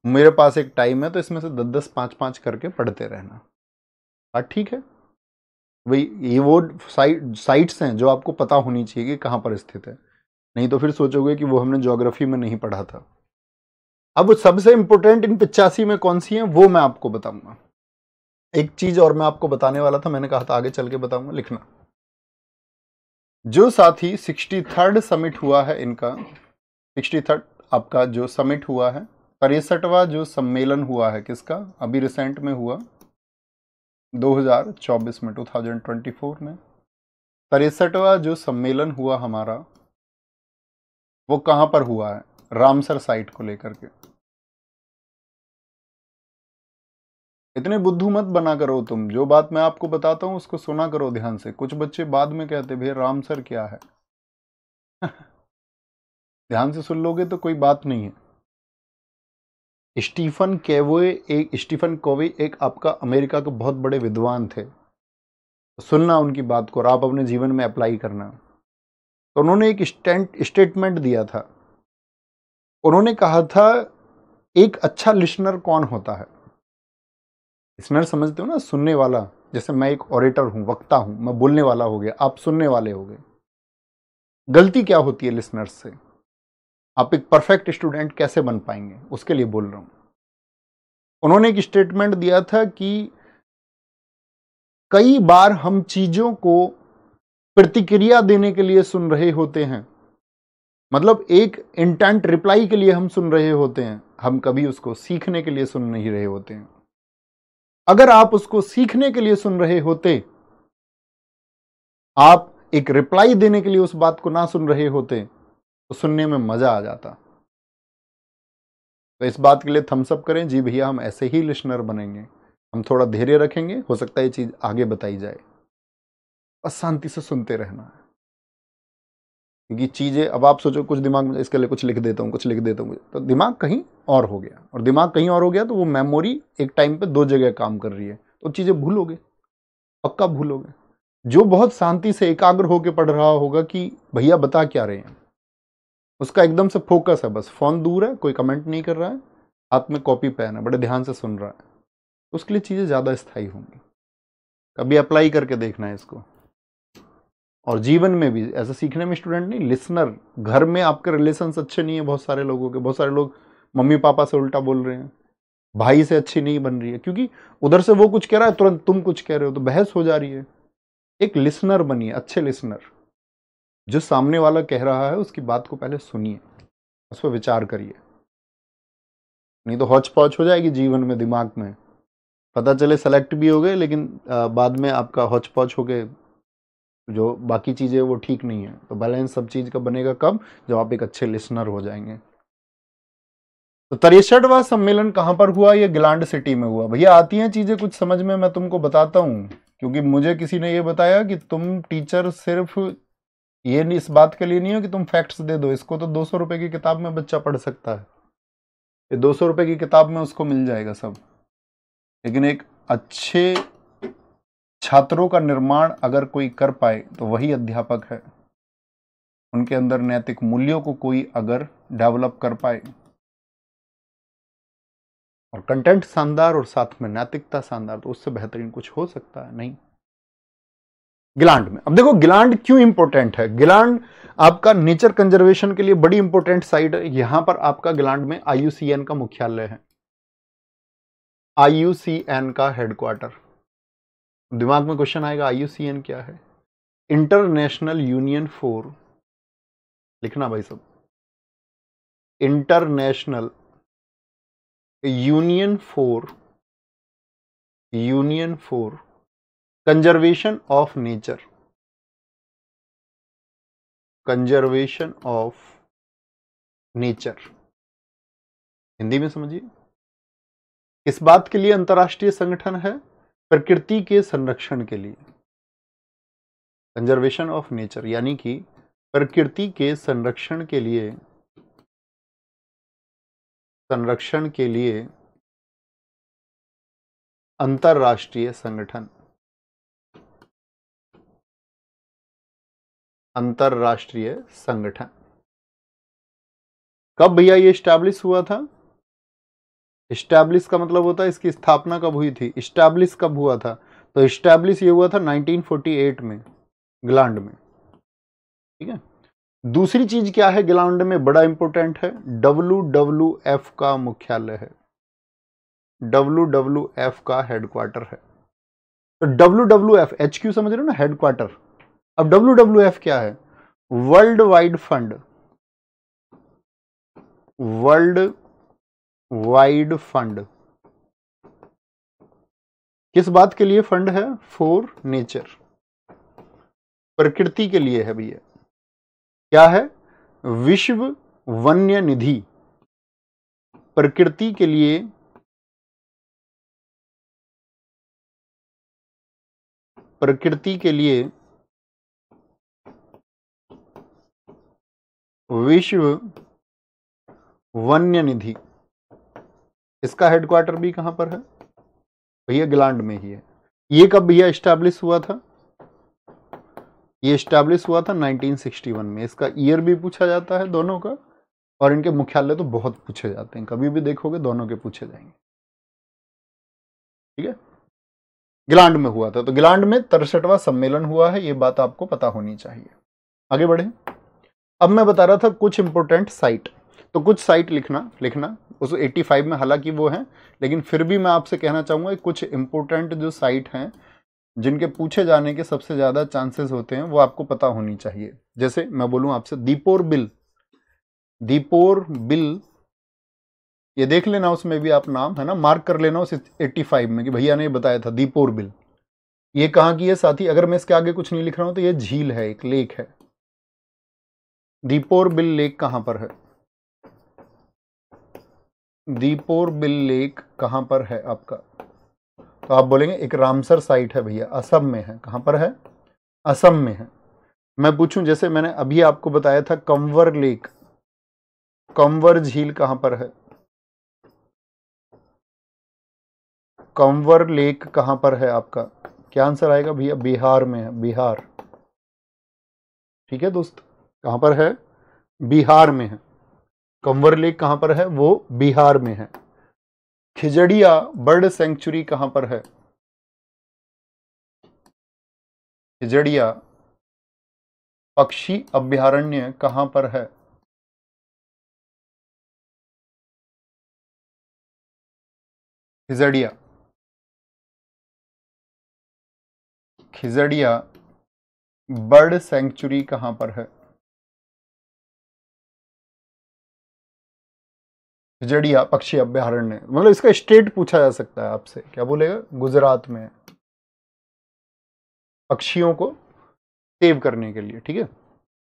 मेरे पास एक टाइम है, तो इसमें से 10-10, 5-5 करके पढ़ते रहना। हाँ ठीक है भाई, ये वो साइट्स हैं जो आपको पता होनी चाहिए कि कहाँ पर स्थित है, नहीं तो फिर सोचोगे कि वो हमने ज्योग्राफी में नहीं पढ़ा था। अब सबसे इंपॉर्टेंट इन 85 में कौन सी है वो मैं आपको बताऊंगा। एक चीज और मैं आपको बताने वाला था, मैंने कहा था आगे चल के बताऊंगा, लिखना। जो साथी 63rd समिट हुआ है इनका, 63rd आपका जो समिट हुआ है, 63वां जो सम्मेलन हुआ है किसका? अभी रिसेंट में हुआ 2024 में, 2024 में 63वां जो सम्मेलन हुआ हमारा, वो कहां पर हुआ है? रामसर साइट को लेकर के। इतने बुद्धू मत बना करो तुम, जो बात मैं आपको बताता हूं उसको सुना करो ध्यान से। कुछ बच्चे बाद में कहते भैया रामसर क्या है ध्यान से सुन लोगे तो कोई बात नहीं है। स्टीफन कोवे एक आपका अमेरिका के बहुत बड़े विद्वान थे, तो सुनना उनकी बात को और आप अपने जीवन में अप्लाई करना। तो उन्होंने एक स्टेटमेंट दिया था। उन्होंने कहा था एक अच्छा लिसनर कौन होता है? लिसनर समझते हो ना, सुनने वाला। जैसे मैं एक ऑरेटर हूं, वक्ता हूं, मैं बोलने वाला हो गया, आप सुनने वाले हो गए। गलती क्या होती है लिसनर्स से? आप एक परफेक्ट स्टूडेंट कैसे बन पाएंगे, उसके लिए बोल रहा हूं। उन्होंने एक स्टेटमेंट दिया था कि कई बार हम चीजों को प्रतिक्रिया देने के लिए सुन रहे होते हैं, मतलब एक इंटेंट रिप्लाई के लिए हम सुन रहे होते हैं, हम कभी उसको सीखने के लिए सुन नहीं रहे होते हैं। अगर आप उसको सीखने के लिए सुन रहे होते, आप एक रिप्लाई देने के लिए उस बात को ना सुन रहे होते, तो सुनने में मजा आ जाता। तो इस बात के लिए थम्स अप करें, जी भैया हम ऐसे ही लिसनर बनेंगे, हम थोड़ा धैर्य रखेंगे, हो सकता है ये चीज आगे बताई जाए, बस शांति से सुनते रहना है। क्योंकि चीजें, अब आप सोचो कुछ दिमाग में इसके लिए कुछ लिख देता हूँ, कुछ लिख देता हूँ, तो दिमाग कहीं और हो गया, और दिमाग कहीं और हो गया तो वो मेमोरी एक टाइम पे 2 जगह काम कर रही है, तो चीजें भूलोगे, पक्का भूलोगे। जो बहुत शांति से एकाग्र होकर पढ़ रहा होगा कि भैया बता क्या रहे हैं, उसका एकदम से फोकस है, बस फोन दूर है, कोई कमेंट नहीं कर रहा है, हाथ में कॉपी पेन है, बड़े ध्यान से सुन रहा है, उसके लिए चीजें ज्यादा स्थायी होंगी। कभी अप्लाई करके देखना है इसको। और जीवन में भी ऐसा सीखने में स्टूडेंट नहीं, लिसनर। घर में आपके रिलेशंस अच्छे नहीं है बहुत सारे लोगों के, बहुत सारे लोग मम्मी पापा से उल्टा बोल रहे हैं, भाई से अच्छी नहीं बन रही है, क्योंकि उधर से वो कुछ कह रहा है, तुरंत तुम कुछ कह रहे हो, तो बहस हो जा रही है। एक लिसनर बनिए, अच्छे लिसनर, जो सामने वाला कह रहा है उसकी बात को पहले सुनिए, उस पर विचार करिए, नहीं तो हौच पौच हो जाएगी जीवन में, दिमाग में पता चले सेलेक्ट भी हो गए, लेकिन बाद में आपका हौच पौच हो गए, जो बाकी चीजें वो ठीक नहीं है। तो बैलेंस सब चीज का बनेगा कब, जब आप एक अच्छे लिसनर हो जाएंगे। तो 63वां सम्मेलन कहां पर हुआ, ये गिलांड सिटी में हुआ। भैया आती हैं चीजें कुछ समझ में, मैं तुमको बताता हूं, क्योंकि मुझे किसी ने ये बताया कि तुम टीचर सिर्फ ये नहीं, इस बात के लिए नहीं हो कि तुम फैक्ट्स दे दो, इसको तो 200 रुपए की किताब में बच्चा पढ़ सकता है, ये 200 रुपए की किताब में उसको मिल जाएगा सब। लेकिन एक अच्छे छात्रों का निर्माण अगर कोई कर पाए तो वही अध्यापक है। उनके अंदर नैतिक मूल्यों को कोई अगर डेवलप कर पाए, और कंटेंट शानदार और साथ में नैतिकता शानदार, तो उससे बेहतरीन कुछ हो सकता है नहीं। गिलांड में अब देखो, गिलांड क्यों इंपॉर्टेंट है। गिलांड आपका नेचर कंजर्वेशन के लिए बड़ी इंपॉर्टेंट साइट है। यहां पर आपका गिलांड में IUCN का मुख्यालय है, IUCN का हेडक्वार्टर। दिमाग में क्वेश्चन आएगा IUCN क्या है, इंटरनेशनल यूनियन फॉर, लिखना भाई सब, international union for conservation of nature, conservation of nature, Hindi में समझिए। इस बात के लिए अंतर्राष्ट्रीय संगठन है, प्रकृति के संरक्षण के लिए, कंजर्वेशन ऑफ नेचर, यानी कि प्रकृति के संरक्षण के लिए, अंतर्राष्ट्रीय संगठन, अंतर्राष्ट्रीय संगठन। कब भैया ये स्टैब्लिश हुआ था, स्टैब्लिश का मतलब होता है इसकी स्थापना कब हुई थी, स्टैब्लिश कब हुआ था, तो स्टैब्लिश ये हुआ था 1948 में गिलांड में, ठीक है। दूसरी चीज क्या है गिलांड में, बड़ा इंपॉर्टेंट है, WWF का मुख्यालय है, WWF का हेडक्वार्टर है। तो WWF HQ समझ रहे हो ना, हेडक्वार्टर। अब WWF क्या है, world wide fund, world wide fund. किस बात के लिए फंड है, फॉर नेचर, प्रकृति के लिए है भैया। क्या है, विश्व वन्य निधि, प्रकृति के लिए, प्रकृति के लिए विश्व वन्य निधि। इसका हेडक्वार्टर भी कहां पर है भैया, गिलांड में ही है। ये कब भैया एस्टैब्लिश हुआ था, ये एस्टैब्लिश हुआ था 1961 में। इसका ईयर भी पूछा जाता है दोनों का, और इनके मुख्यालय तो बहुत पूछे जाते हैं, कभी भी देखोगे दोनों के पूछे जाएंगे, ठीक है। गिलांड में हुआ था, तो गिलांड में 63वां सम्मेलन हुआ है, ये बात आपको पता होनी चाहिए। आगे बढ़े, अब मैं बता रहा था कुछ इंपोर्टेंट साइट, तो कुछ साइट लिखना उस 85 में हालांकि वो है, लेकिन फिर भी मैं आपसे कहना चाहूंगा कुछ इंपोर्टेंट जो साइट हैं जिनके पूछे जाने के सबसे ज्यादा चांसेस होते हैं, वो आपको पता होनी चाहिए। जैसे मैं बोलूं आपसे दीपोर बिल, दीपोर बिल ये देख लेना, उसमें भी आप नाम है ना मार्क कर लेना उस 85 में कि भैया ने बताया था दीपोर बिल। ये कहाँ की है साथी, अगर मैं इसके आगे कुछ नहीं लिख रहा हूं तो ये झील है, एक लेक है। दीपोर बिल लेक कहां पर है, दीपोर बिल लेक कहां पर है आपका? तो आप बोलेंगे एक रामसर साइट है भैया, असम में है। कहां पर है? असम में है। मैं पूछूं, जैसे मैंने अभी आपको बताया था कंवर लेक, कंवर झील कहां पर है? कंवर लेक कहां पर है आपका? क्या आंसर आएगा भैया? बिहार में है, बिहार। ठीक है दोस्त, कहां पर है? बिहार में है। कंवर लेक कहां पर है? वो बिहार में है। खिजड़िया बर्ड सेंचुरी कहां पर है? खिजड़िया पक्षी अभयारण्य कहां पर है? खिजड़िया, खिजड़िया बर्ड सेंचुरी कहां पर है? खिजड़िया पक्षी अभयारण्य, मतलब इसका स्टेट पूछा जा सकता है आपसे, क्या बोलेगा? गुजरात में है, पक्षियों को सेव करने के लिए। ठीक है।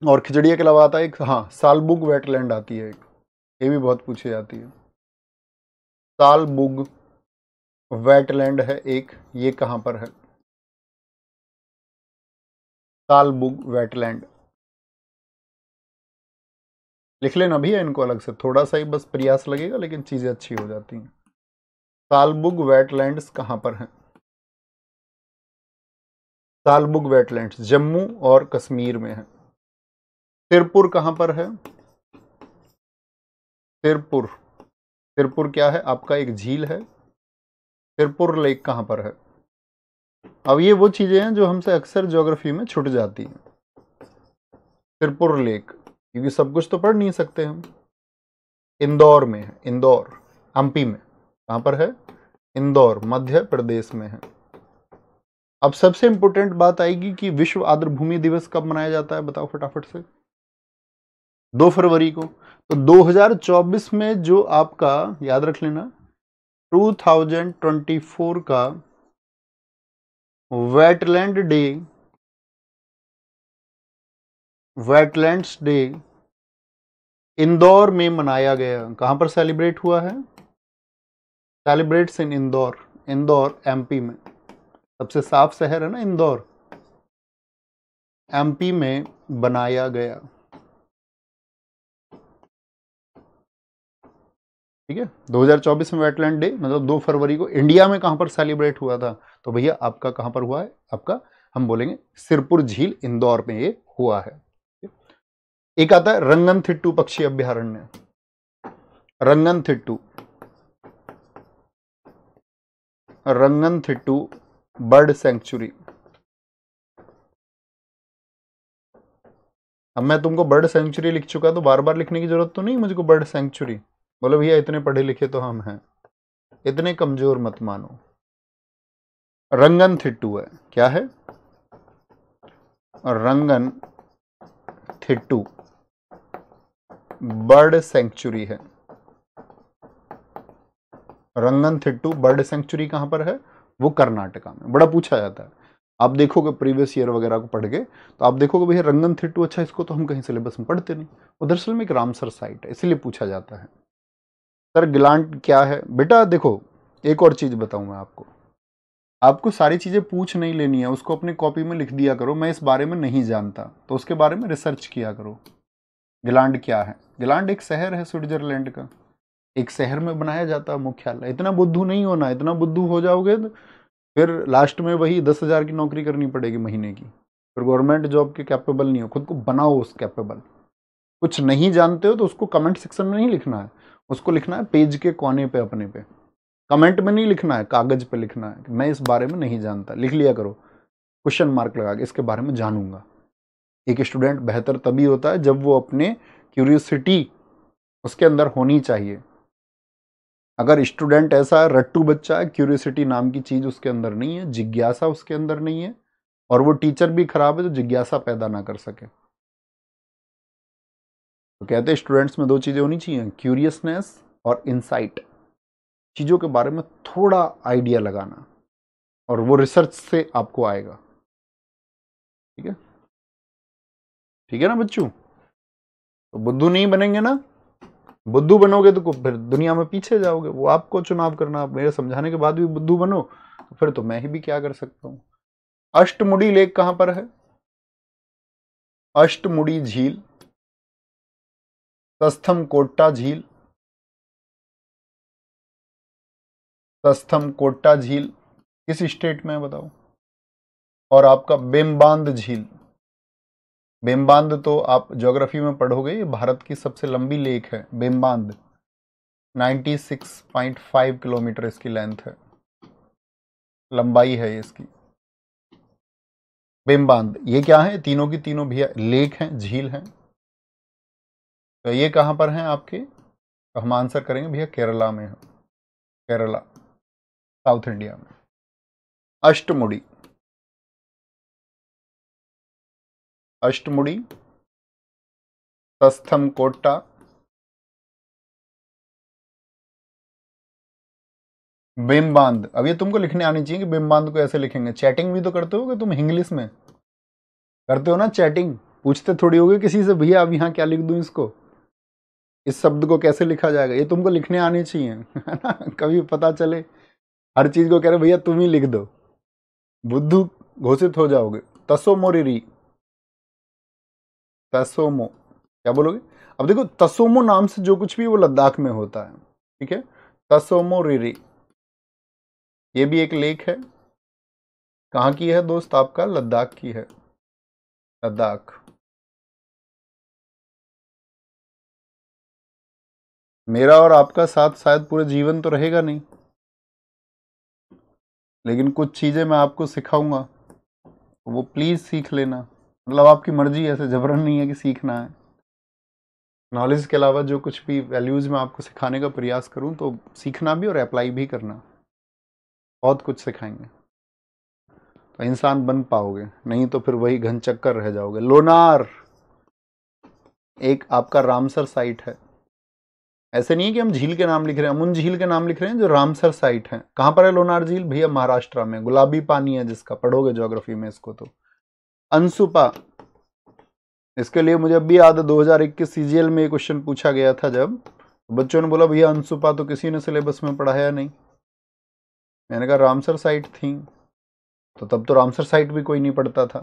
और खिजड़िया के अलावा आता है एक, हाँ, सालबुग वेटलैंड आती है एक, ये भी बहुत पूछी जाती है। सालबुग वेटलैंड है एक, ये कहां पर है? सालबुग वेटलैंड लिख लेना भैया इनको अलग से, थोड़ा सा ही बस प्रयास लगेगा लेकिन चीजें अच्छी हो जाती हैं। सालबुग वेटलैंड्स कहां पर है? सालबुग वेटलैंड्स जम्मू और कश्मीर में है। सिरपुर कहां पर है? सिरपुर, सिरपुर क्या है आपका? एक झील है। सिरपुर लेक कहां पर है? अब ये वो चीजें हैं जो हमसे अक्सर ज्योग्राफी में छूट जाती हैं। सिरपुर लेक, क्योंकि सब कुछ तो पढ़ नहीं सकते हम। इंदौर में है, इंदौर एमपी में। कहां पर है? इंदौर मध्य प्रदेश में है। अब सबसे इंपॉर्टेंट बात आएगी कि विश्व आर्द्रभूमि दिवस कब मनाया जाता है, बताओ फटाफट से। 2 फरवरी को। तो 2024 में जो आपका, याद रख लेना, 2024 का wetland day, wetlands day Indore में मनाया गया। कहां पर सेलिब्रेट हुआ है? सेलिब्रेट्स इन इंदौर, इंदौर एमपी में। सबसे साफ शहर है ना इंदौर, एमपी में बनाया गया। ठीक है। 2024 में वेटलैंड डे, मतलब 2 फरवरी को इंडिया में कहां पर सेलिब्रेट हुआ था? तो भैया आपका कहां पर हुआ है? आपका, हम बोलेंगे सिरपुर झील इंदौर में ये हुआ है। एक आता है रंगन थिट्टू पक्षी अभयारण्य, रंगन थिट्टू, रंगन थिट्टू बर्ड सेंचुरी। अब मैं तुमको बर्ड सेंचुरी लिख चुका, तो बार बार लिखने की जरूरत तो नहीं मुझको बर्ड सेंचुरी। बोलो भैया इतने पढ़े लिखे तो हम हैं, इतने कमजोर मत मानो। रंगन थिट्टू है, क्या है? रंगन थिट्टू बर्ड सेंचुरी है। रंगन थिट्टू बर्ड सेंचुरी कहां पर है? वो कर्नाटका में। बड़ा पूछा जाता है, आप देखोगे प्रीवियस ईयर वगैरह को पढ़ के, तो आप देखोगे भैया रंगन थिट्टू, अच्छा इसको तो हम कहीं सिलेबस में पढ़ते नहीं। वो दरअसल में एक रामसर साइट है, इसीलिए पूछा जाता है। सर गिलांट क्या है बेटा? देखो एक और चीज बताऊं मैं आपको, आपको सारी चीजें पूछ नहीं लेनी है, उसको अपनी कॉपी में लिख दिया करो, मैं इस बारे में नहीं जानता तो उसके बारे में रिसर्च किया करो। गिलांड क्या है? गिलांड एक शहर है स्विट्जरलैंड का, एक शहर में बनाया जाता है मुख्यालय। इतना बुद्धू नहीं होना, इतना बुद्धू हो जाओगे तो फिर लास्ट में वही 10,000 की नौकरी करनी पड़ेगी महीने की, फिर गवर्नमेंट जॉब के कैपेबल नहीं हो। खुद को बनाओ उस कैपेबल। कुछ नहीं जानते हो तो उसको कमेंट सेक्शन में नहीं लिखना है, उसको लिखना है पेज के कोने पे अपने पे। कमेंट में नहीं लिखना है, कागज पे लिखना है कि मैं इस बारे में नहीं जानता। लिख लिया करो क्वेश्चन मार्क लगा के, इसके बारे में जानूंगा। एक स्टूडेंट बेहतर तभी होता है जब वो अपने क्यूरियोसिटी उसके अंदर होनी चाहिए। अगर स्टूडेंट ऐसा है, रट्टू बच्चा है, क्यूरियोसिटी नाम की चीज उसके अंदर नहीं है, जिज्ञासा उसके अंदर नहीं है, और वो टीचर भी खराब है तो जिज्ञासा पैदा ना कर सके। तो कहते हैं स्टूडेंट्स में 2 चीजें होनी चाहिए, क्यूरियसनेस और इंसाइट। चीजों के बारे में थोड़ा आइडिया लगाना, और वो रिसर्च से आपको आएगा। ठीक है, ठीक है ना बच्चों? तो बुद्धू नहीं बनेंगे ना? बुद्धू बनोगे तो फिर दुनिया में पीछे जाओगे, वो आपको चुनाव करना। आप मेरे समझाने के बाद भी बुद्धू बनो तो फिर तो मैं ही भी क्या कर सकता हूं। अष्टमुड़ी लेक कहां पर है? अष्टमुड़ी झील, तस्थम कोट्टा झील, तस्थम कोट्टा झील किस स्टेट में है बताओ? और आपका बेम्बांद झील, बेम्बांद तो आप ज्योग्राफी में पढ़ोगे, ये भारत की सबसे लंबी लेक है बेम्बांद। 96.5 किलोमीटर इसकी लेंथ है, लंबाई है इसकी। बेम्बांद ये क्या है? तीनों की तीनों भैया लेक हैं, झील हैं। तो ये कहां पर हैं आपके? तो हम आंसर करेंगे भैया केरला में है, केरला, साउथ इंडिया में। अष्टमुड़ी, अष्टमुड़ी, तस्थम कोट्टा, बेम्बांद। अब ये तुमको लिखने आनी चाहिए कि बेम्बांद को ऐसे लिखेंगे। चैटिंग भी तो करते हो कि तुम इंग्लिश में करते हो ना चैटिंग, पूछते थोड़ी होगे किसी से भैया अब यहाँ क्या लिख दूं, इसको इस शब्द को कैसे लिखा जाएगा, ये तुमको लिखने आने चाहिए है ना। कभी पता चले हर चीज को कह रहे भैया तुम ही लिख दो, बुद्धू घोषित हो जाओगे। तसोमो रिरी, तसोमो क्या बोलोगे? अब देखो तसोमो नाम से जो कुछ भी वो लद्दाख में होता है, ठीक है। तसोमो रिरी ये भी एक लेक है। कहाँ की है दोस्त? आपका लद्दाख की है, लद्दाख। मेरा और आपका साथ शायद पूरे जीवन तो रहेगा नहीं, लेकिन कुछ चीजें मैं आपको सिखाऊंगा, वो प्लीज सीख लेना। मतलब आपकी मर्जी, ऐसे जबरन नहीं है कि सीखना है। नॉलेज के अलावा जो कुछ भी वैल्यूज मैं आपको सिखाने का प्रयास करूं तो सीखना भी और अप्लाई भी करना। बहुत कुछ सिखाएंगे तो इंसान बन पाओगे, नहीं तो फिर वही घन चक्कर रह जाओगे। लोनार एक आपका रामसर साइट है। ऐसे नहीं है कि हम झील के नाम लिख रहे हैं, हम उन झील के नाम लिख रहे हैं जो रामसर साइट है। कहां पर है लोनार झील भैया? महाराष्ट्र में, गुलाबी पानी है जिसका, पढ़ोगे ज्योग्राफी में इसको तो। अनसुपा, इसके लिए मुझे अब भी याद है 2021 सीजीएल में क्वेश्चन पूछा गया था, जब बच्चों ने बोला भैया अनसुपा तो किसी ने सिलेबस में पढ़ाया नहीं। मैंने कहा रामसर साइट थी, तो तब तो रामसर साइट भी कोई नहीं पढ़ता था।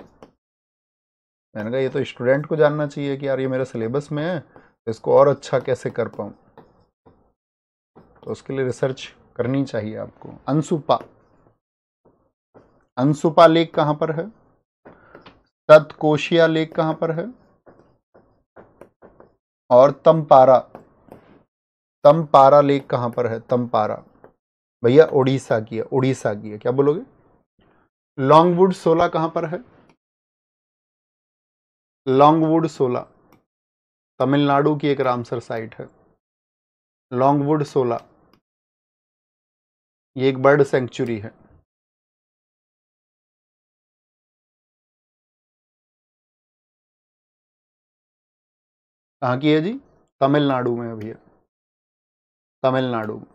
मैंने कहा ये तो स्टूडेंट को जानना चाहिए कि यार ये मेरे सिलेबस में है, तो इसको और अच्छा कैसे कर पाऊं, तो उसके लिए रिसर्च करनी चाहिए आपको। अनसुपा, अनसुपा लेक कहां पर है? तत्कोशिया लेक कहां पर है? और तमपारा, तमपारा लेक कहां पर है? तमपारा भैया उड़ीसा की है, उड़ीसा की है। क्या बोलोगे? लॉन्गवुड 16 कहां पर है? लॉन्गवुड 16 तमिलनाडु की एक रामसर साइट है। लॉन्गवुड 16 ये एक बर्ड सेंचुरी है। कहाँ की है जी? तमिलनाडु में है भैया, तमिलनाडु में,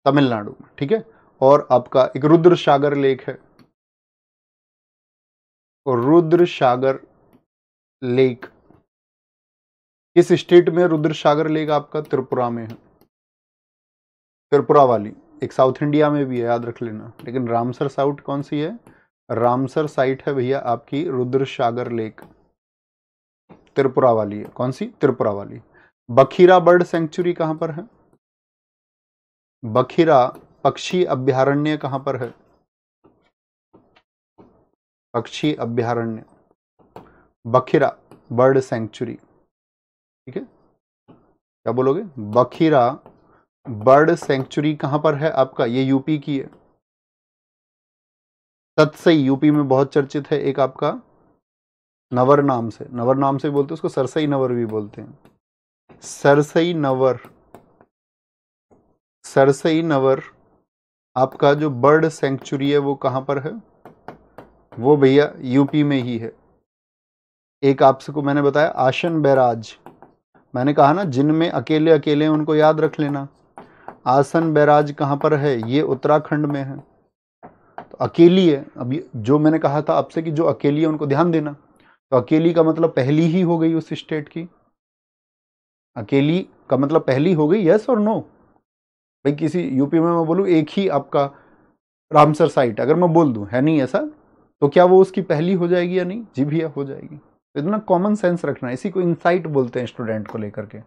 तमिलनाडु में, ठीक है। और आपका एक रुद्र सागर लेक है, और रुद्र सागर लेक किस स्टेट में? रुद्र सागर लेक आपका त्रिपुरा में है, त्रिपुरा वाली। एक साउथ इंडिया में भी है, याद रख लेना। लेकिन रामसर साइट कौन सी है? रामसर साइट है भैया आपकी रुद्र सागर लेक, त्रिपुरा वाली है। कौन सी? त्रिपुरा वाली। बखीरा बर्ड सेंचुरी कहां पर है? बखीरा पक्षी अभ्यारण्य कहां पर है? पक्षी अभ्यारण्य, बखीरा बर्ड सेंचुरी, ठीक है। क्या बोलोगे? बखीरा बर्ड सेंचुरी कहां पर है आपका? ये यूपी की है। तत्सई यूपी में बहुत चर्चित है, एक आपका नवर नाम से, नवर नाम से बोलते हैं उसको, सरसई नवर भी बोलते हैं। सरसई नवर, सरसई नवर आपका जो बर्ड सेंचुरी है वो कहां पर है? वो भैया यूपी में ही है। एक आपसे को मैंने बताया आसन बैराज, मैंने कहा ना जिनमें अकेले अकेले उनको याद रख लेना। आसन बैराज कहां पर है? ये उत्तराखंड में है, तो अकेली है। अभी जो मैंने कहा था आपसे कि जो अकेली है उनको ध्यान देना, तो अकेली का मतलब पहली ही हो गई उस स्टेट की। अकेली का मतलब पहली हो गई, यस और नो? भाई किसी यूपी में मैं बोलूँ एक ही आपका रामसर साइट अगर मैं बोल दूं है नहीं ऐसा, तो क्या वो उसकी पहली हो जाएगी या नहीं? जी भैया हो जाएगी। तो इतना कॉमन सेंस रखना है, इसी को इंसाइट बोलते हैं स्टूडेंट को लेकर के,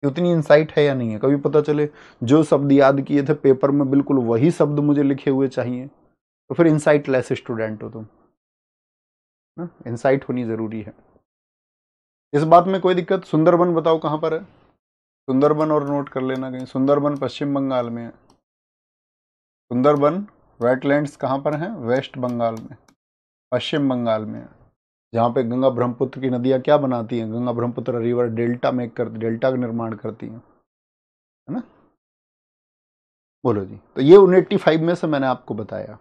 उतनी इंसाइट है या नहीं है। कभी पता चले जो शब्द याद किए थे पेपर में बिल्कुल वही शब्द मुझे लिखे हुए चाहिए, तो फिर इंसाइट लेस स्टूडेंट हो तुम ना। इंसाइट होनी जरूरी है, इस बात में कोई दिक्कत। सुंदरबन बताओ कहाँ पर है? सुंदरबन और नोट कर लेना कहीं। सुंदरबन पश्चिम बंगाल में है। सुंदरबन वेटलैंड्स कहाँ पर हैं? वेस्ट बंगाल में, पश्चिम बंगाल में है, जहाँ पे गंगा ब्रह्मपुत्र की नदियाँ क्या बनाती हैं? Ganga Brahmaputra river delta make करती, डेल्टा का निर्माण करती हैं, है ना। बोलो जी। तो ये 185 में से मैंने आपको बताया,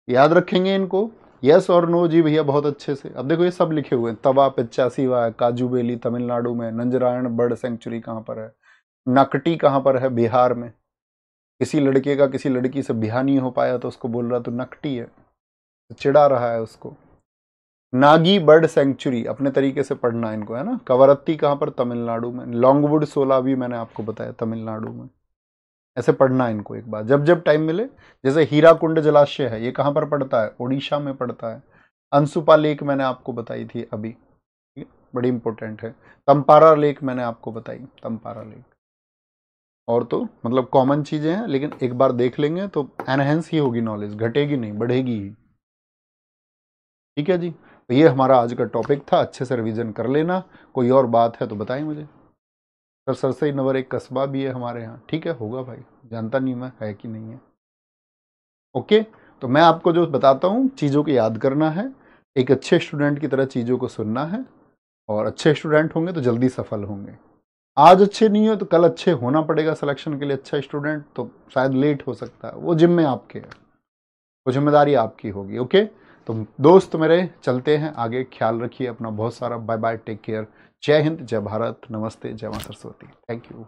याद रखेंगे इनको, यस और नो? जी भैया बहुत अच्छे से। अब देखो ये सब लिखे हुए हैं, तवा 85वां है, काजू बेली तमिलनाडु में, नंजरायण बर्ड सेंचुरी कहाँ पर है, नकटी कहाँ पर है? बिहार में। किसी लड़के का किसी लड़की से ब्याह नहीं हो पाया तो उसको बोल रहा तो नकटी है, तो चिढ़ा रहा है उसको। नागी बर्ड सेंचुरी अपने तरीके से पढ़ना इनको, है ना। कवरत्ती कहाँ पर? तमिलनाडु में। लॉन्गवुड 16 भी मैंने आपको बताया तमिलनाडु में। ऐसे पढ़ना इनको एक बार जब जब टाइम मिले। जैसे हीराकुंड जलाशय है, ये कहाँ पर पड़ता है? उड़ीसा में पड़ता है। अंशुपा लेक मैंने आपको बताई थी अभी, ठीक है, बड़ी इंपॉर्टेंट है। तंपारा लेक मैंने आपको बताई, तंपारा लेक। और तो मतलब कॉमन चीजें हैं, लेकिन एक बार देख लेंगे तो एनहेंस ही होगी नॉलेज, घटेगी नहीं बढ़ेगी ही। ठीक है जी। तो ये हमारा आज का टॉपिक था, अच्छे से रिवीजन कर लेना। कोई और बात है तो बताएं मुझे। सर सरसई नंबर एक कस्बा भी है हमारे यहाँ, ठीक है, होगा भाई, जानता नहीं मैं है कि नहीं है। ओके। तो मैं आपको जो बताता हूँ चीज़ों को याद करना है, एक अच्छे स्टूडेंट की तरह चीज़ों को सुनना है, और अच्छे स्टूडेंट होंगे तो जल्दी सफल होंगे। आज अच्छे नहीं हो तो कल अच्छे होना पड़ेगा सिलेक्शन के लिए। अच्छा स्टूडेंट तो शायद लेट हो सकता है, वो जिम्मे आपके है, वो जिम्मेदारी आपकी होगी। ओके। तो दोस्त मेरे चलते हैं आगे, ख्याल रखिए अपना बहुत सारा। Bye bye, take care. Jai Hind, जय भारत, नमस्ते, जय मां सरस्वती। Thank you.